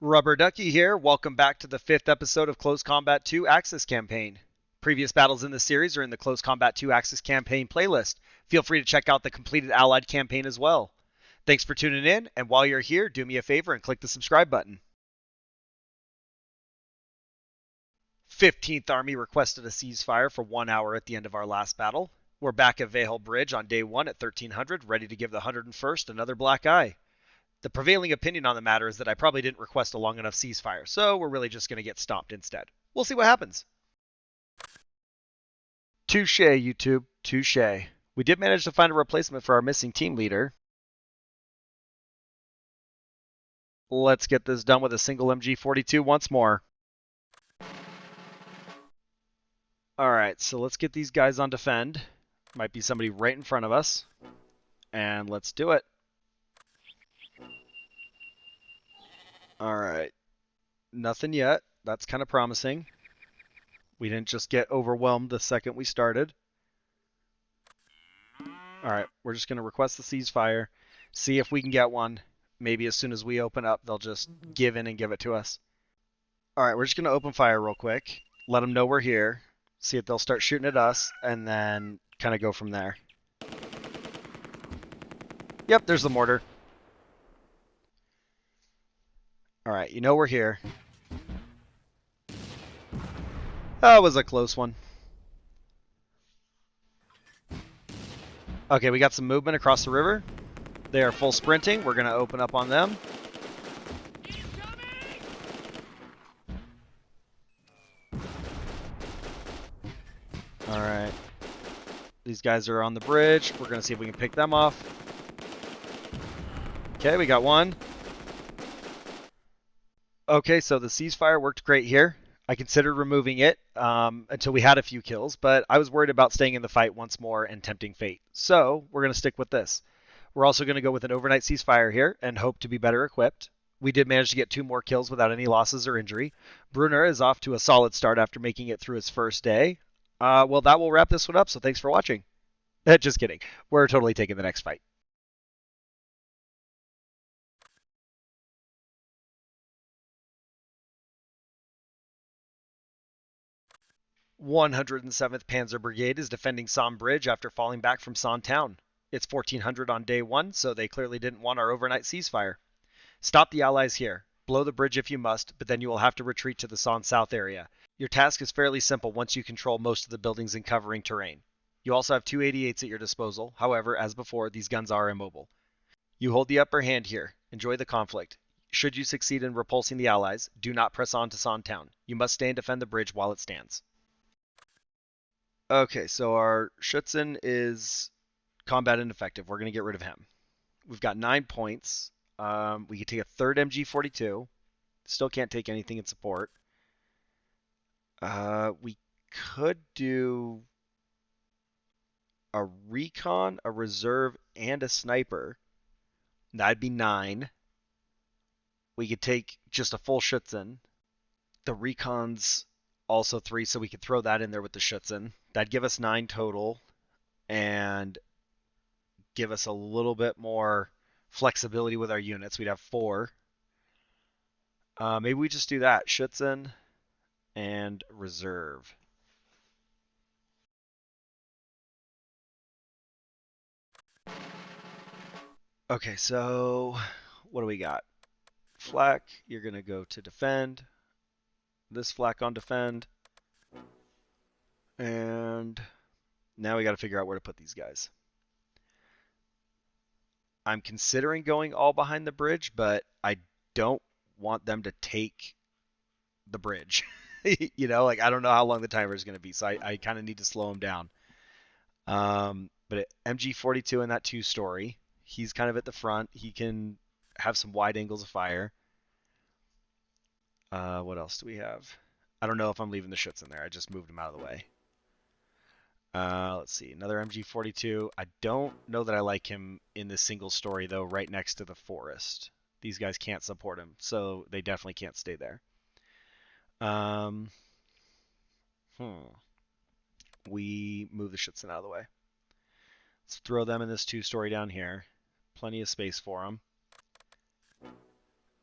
Rubber Ducky here. Welcome back to the 5th episode of Close Combat 2 Axis Campaign. Previous battles in this series are in the Close Combat 2 Axis Campaign playlist. Feel free to check out the completed Allied campaign as well. Thanks for tuning in, and while you're here, do me a favor and click the subscribe button. 15th Army requested a ceasefire for 1 hour at the end of our last battle. We're back at Veghel Bridge on day 1 at 1300, ready to give the 101st another black eye. The prevailing opinion on the matter is that I probably didn't request a long enough ceasefire, so we're really just going to get stomped instead. We'll see what happens. Touche, YouTube. Touche. We did manage to find a replacement for our missing team leader. Let's get this done with a single MG42 once more. Alright, so let's get these guys on defend. Might be somebody right in front of us. And let's do it. Alright. Nothing yet. That's kind of promising. We didn't just get overwhelmed the second we started. Alright, we're just going to request the ceasefire. See if we can get one. Maybe as soon as we open up, they'll just give in and give it to us. Alright, we're just going to open fire real quick. Let them know we're here. See if they'll start shooting at us. And then kind of go from there. Yep, there's the mortar. Alright, you know we're here. That was a close one. Okay, we got some movement across the river. They are full sprinting. We're going to open up on them. Alright. These guys are on the bridge. We're going to see if we can pick them off. Okay, we got one. Okay, so the ceasefire worked great here. I considered removing it until we had a few kills, but I was worried about staying in the fight once more and tempting fate. So we're going to stick with this. We're also going to go with an overnight ceasefire here and hope to be better equipped. We did manage to get 2 more kills without any losses or injury. Brunner is off to a solid start after making it through his first day. Well, that will wrap this one up, so thanks for watching. Just kidding. We're totally taking the next fight. 107th Panzer Brigade is defending Somme Bridge after falling back from Somme Town. It's 1400 on day 1, so they clearly didn't want our overnight ceasefire. Stop the Allies here. Blow the bridge if you must, but then you will have to retreat to the Somme South area. Your task is fairly simple once you control most of the buildings and covering terrain. You also have 2 88s at your disposal. However, as before, these guns are immobile. You hold the upper hand here. Enjoy the conflict. Should you succeed in repulsing the Allies, do not press on to Somme Town. You must stay and defend the bridge while it stands. Okay, so our Schutzen is combat ineffective. We're going to get rid of him. We've got 9 points. We could take a 3rd MG42. Still can't take anything in support. We could do a recon, a reserve, and a sniper. That'd be 9. We could take just a full Schutzen. The recon's also 3, so we could throw that in there with the Schutzen. That'd give us 9 total and give us a little bit more flexibility with our units. We'd have 4. Maybe we just do that. Schutzen and reserve. Okay, so what do we got? Flak, you're going to go to defend. This flak on defend. And now we got to figure out where to put these guys. I'm considering going all behind the bridge, but I don't want them to take the bridge. You know, like I don't know how long the timer is going to be, so I kind of need to slow him down. But MG42 in that 2-story, he's kind of at the front. He can have some wide angles of fire. What else do we have? I don't know if I'm leaving the Schutz in there. I just moved him out of the way. Let's see, another MG42. I don't know that I like him in this single story, though, right next to the forest. These guys can't support him, so they definitely can't stay there. We move the Schutzen out of the way. Let's throw them in this 2-story down here. Plenty of space for them.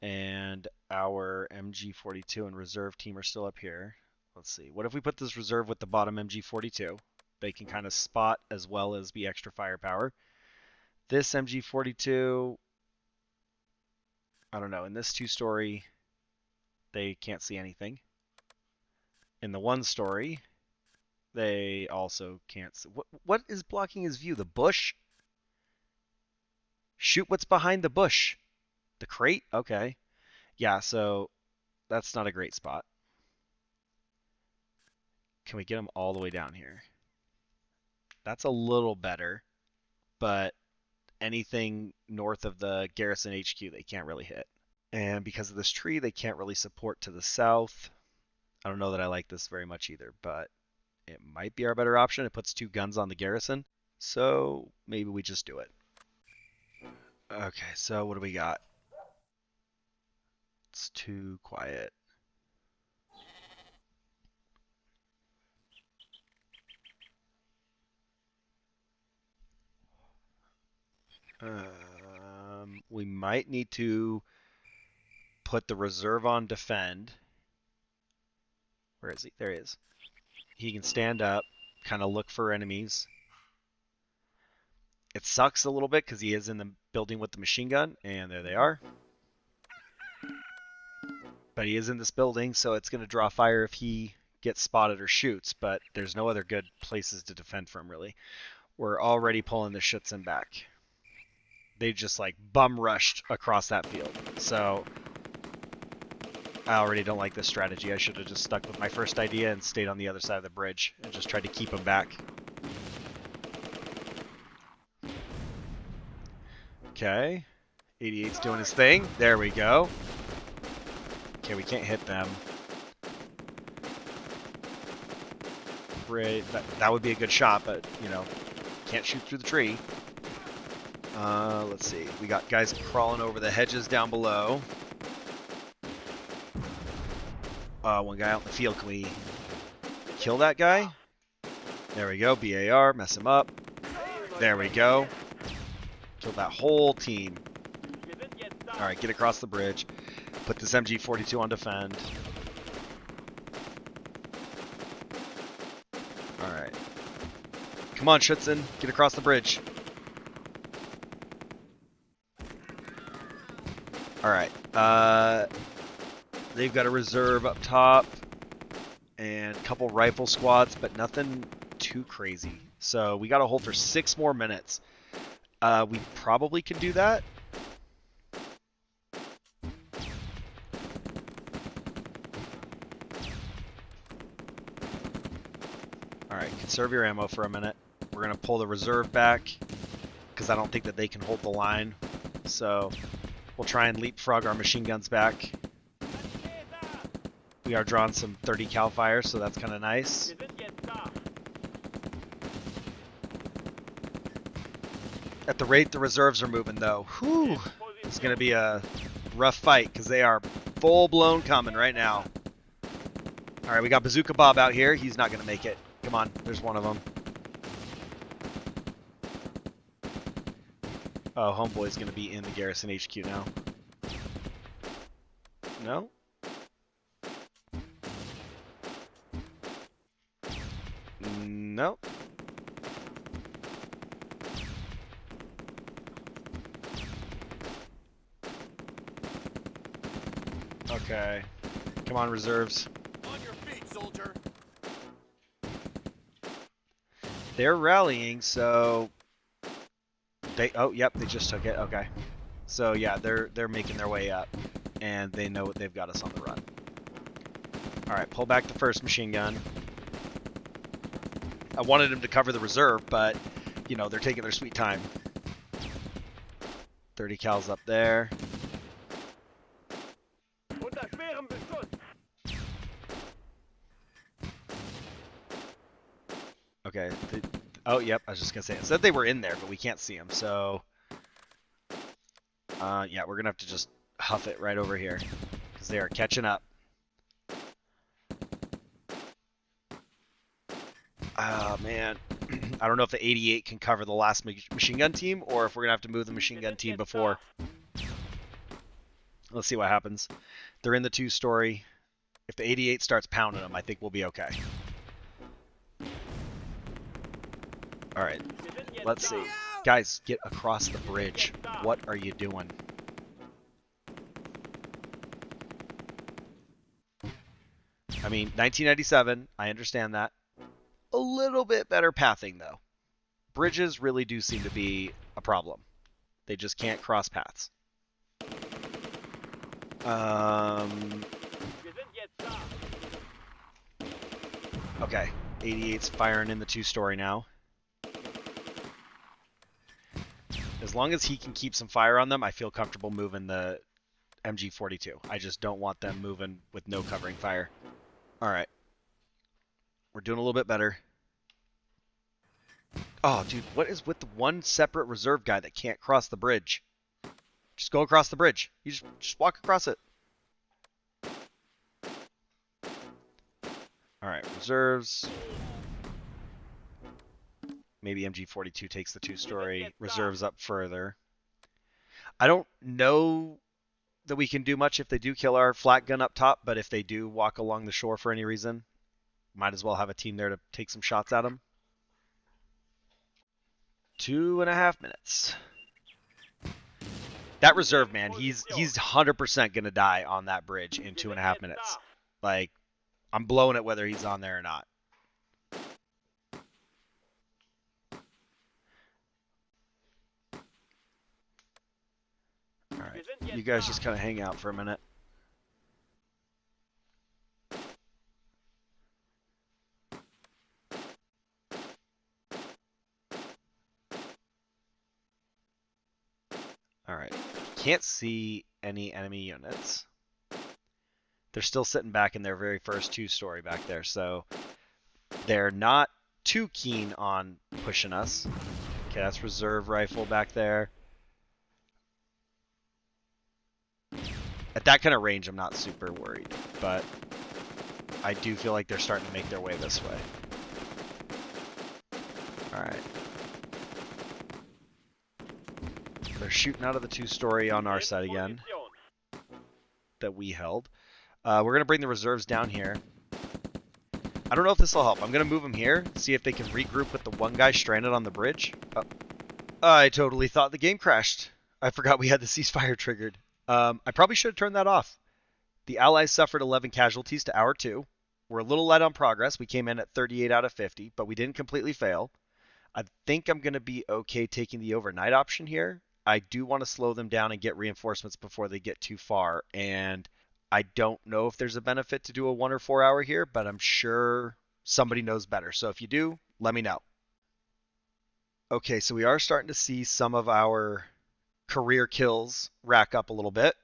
And our MG42 and reserve team are still up here. Let's see. What if we put this reserve with the bottom MG42? They can kind of spot as well as be extra firepower. This MG42, I don't know. In this 2-story, they can't see anything. In the 1-story, they also can't see. What is blocking his view? The bush? Shoot what's behind the bush. The crate? Okay. Yeah, so that's not a great spot. Can we get them all the way down here? That's a little better, but anything north of the garrison HQ they can't really hit. And because of this tree, they can't really support to the south. I don't know that I like this very much either, but it might be our better option. It puts 2 guns on the garrison, so maybe we just do it. Okay, so what do we got? It's too quiet. We might need to put the reserve on defend. Where is he? There he is. He can stand up, kind of look for enemies. It sucks a little bit because he is in the building with the machine gun, and there they are. But he is in this building, so it's going to draw fire if he gets spotted or shoots, but there's no other good places to defend from, really. We're already pulling the Schutzen back. They just, like, bum rushed across that field. So I already don't like this strategy. I should have just stuck with my first idea and stayed on the other side of the bridge and just tried to keep them back. Okay. 88's doing his thing. There we go. Okay, we can't hit them. That would be a good shot, but, you know, can't shoot through the tree. Let's see. We got guys crawling over the hedges down below. One guy out in the field. Can we kill that guy? There we go. BAR. Mess him up. There we go. Killed that whole team. Alright, get across the bridge. Put this MG42 on defend. Alright. Come on, Schutzen. Get across the bridge. Alright. They've got a reserve up top. And a couple rifle squads, but nothing too crazy. So we got to hold for 6 more minutes. We probably can do that. Alright, conserve your ammo for a minute. We're going to pull the reserve back because I don't think that they can hold the line. So we'll try and leapfrog our machine guns back. We are drawing some 30 cal fire, so that's kind of nice. At the rate the reserves are moving, though, whew, it's going to be a rough fight because they are full-blown coming right now. All right, we got Bazooka Bob out here. He's not going to make it. Come on, there's one of them. Oh, Homeboy's going to be in the garrison HQ now. No? No. Okay. Come on, reserves. On your feet, soldier. They're rallying, so they yep, they just took it. Okay. So yeah, they're making their way up and they know they've got us on the run. All right, pull back the first machine gun. I wanted him to cover the reserve, but you know, they're taking their sweet time. 30 cals up there. Okay. Oh, yep. I was just gonna say. It said they were in there, but we can't see them. So, yeah, we're gonna have to just huff it right over here because they are catching up. Oh man, I don't know if the 88 can cover the last machine gun team, or if we're gonna have to move the machine gun team before. Let's see what happens. They're in the 2-story. If the 88 starts pounding them, I think we'll be okay. All right, let's see. Guys, get across the bridge. What are you doing? I mean, 1997, I understand that. A little bit better pathing, though. Bridges really do seem to be a problem. They just can't cross paths. Okay, 88's firing in the 2-story now. As long as he can keep some fire on them, I feel comfortable moving the MG42. I just don't want them moving with no covering fire. All right. We're doing a little bit better. Oh, dude, what is with the one separate reserve guy that can't cross the bridge? Just go across the bridge. You just walk across it. All right, reserves. Maybe MG42 takes the 2-story. Reserves up further. I don't know that we can do much if they do kill our flak gun up top, but if they do walk along the shore for any reason, might as well have a team there to take some shots at them. 2.5 minutes. That reserve man, he's 100% gonna die on that bridge in 2.5 minutes. Like, I'm blowing it whether he's on there or not. All right, you guys just kind of hang out for a minute. All right, can't see any enemy units. They're still sitting back in their very first 2-story back there, so they're not too keen on pushing us. Okay, that's reserve rifle back there. At that kind of range, I'm not super worried, but I do feel like they're starting to make their way this way. All right. They're shooting out of the 2-story on our side again that we held. We're going to bring the reserves down here. I don't know if this will help. I'm going to move them here, see if they can regroup with the one guy stranded on the bridge. Oh. I totally thought the game crashed. I forgot we had the ceasefire triggered. I probably should have turned that off. The Allies suffered 11 casualties to our 2. We're a little light on progress. We came in at 38 out of 50, but we didn't completely fail. I think I'm going to be okay taking the overnight option here. I do want to slow them down and get reinforcements before they get too far, and I don't know if there's a benefit to do a 1 or 4 hour here, but I'm sure somebody knows better. So if you do, let me know. Okay, so we are starting to see some of our career kills rack up a little bit.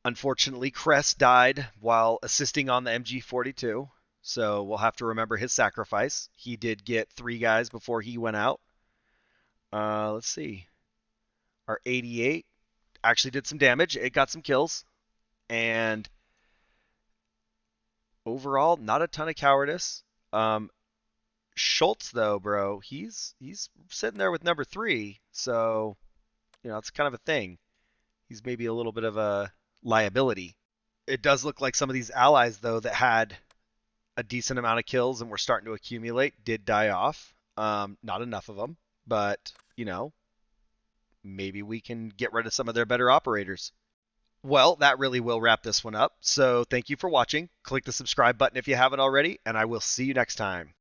Unfortunately, Cress died while assisting on the MG42, so we'll have to remember his sacrifice. He did get 3 guys before he went out. Let's see. Our 88 actually did some damage. It got some kills. And overall, not a ton of cowardice. Schultz, though, bro, he's sitting there with number 3, so you know it's kind of a thing. He's maybe a little bit of a liability. It does look like some of these allies, though, that had a decent amount of kills and were starting to accumulate, did die off. Not enough of them, but you know, maybe we can get rid of some of their better operators. Well, that really will wrap this one up. So thank you for watching. Click the subscribe button if you haven't already, and I will see you next time.